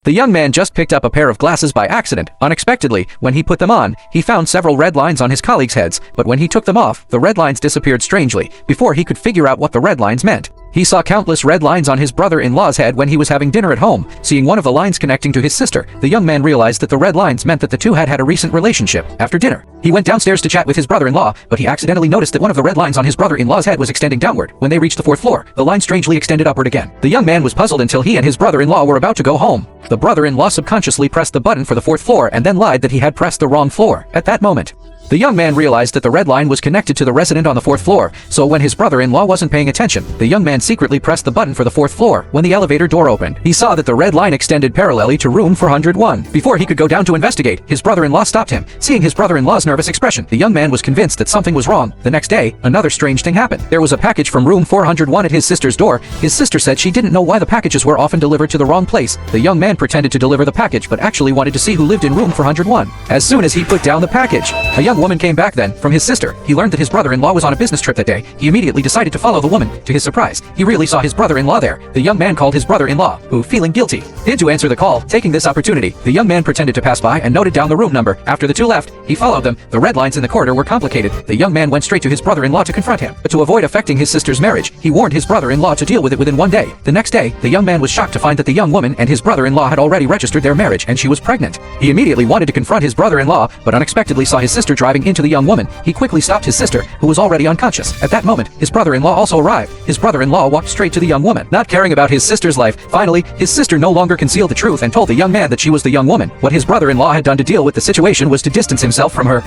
The young man just picked up a pair of glasses by accident. Unexpectedly, when he put them on, he found several red lines on his colleagues' heads, but when he took them off, the red lines disappeared strangely, before he could figure out what the red lines meant. He saw countless red lines on his brother-in-law's head when he was having dinner at home. Seeing one of the lines connecting to his sister, the young man realized that the red lines meant that the two had had a recent relationship. After dinner, he went downstairs to chat with his brother-in-law, but he accidentally noticed that one of the red lines on his brother-in-law's head was extending downward. When they reached the fourth floor, the line strangely extended upward again. The young man was puzzled until he and his brother-in-law were about to go home. The brother-in-law subconsciously pressed the button for the fourth floor and then lied that he had pressed the wrong floor. At that moment, the young man realized that the red line was connected to the resident on the fourth floor, so when his brother-in-law wasn't paying attention, the young man secretly pressed the button for the fourth floor. When the elevator door opened, he saw that the red line extended parallelly to room 401. Before he could go down to investigate, his brother-in-law stopped him. Seeing his brother-in-law's nervous expression, the young man was convinced that something was wrong. The next day, another strange thing happened. There was a package from room 401 at his sister's door. His sister said she didn't know why the packages were often delivered to the wrong place. The young man pretended to deliver the package but actually wanted to see who lived in room 401. As soon as he put down the package, a young woman came back then. From his sister, he learned that his brother-in-law was on a business trip that day. He immediately decided to follow the woman. To his surprise, he really saw his brother-in-law there. The young man called his brother-in-law, who, feeling guilty, hid to answer the call. Taking this opportunity, the young man pretended to pass by and noted down the room number. After the two left, he followed them. The red lines in the corridor were complicated. The young man went straight to his brother-in-law to confront him. But to avoid affecting his sister's marriage, he warned his brother-in-law to deal with it within one day. The next day, the young man was shocked to find that the young woman and his brother-in-law had already registered their marriage and she was pregnant. He immediately wanted to confront his brother-in-law, but unexpectedly saw his sister driving into the young woman. He quickly stopped his sister, who was already unconscious. At that moment, his brother-in-law also arrived. His brother-in-law walked straight to the young woman, not caring about his sister's life. Finally, his sister no longer concealed the truth and told the young man that she was the young woman. What his brother-in-law had done to deal with the situation was to distance himself from her.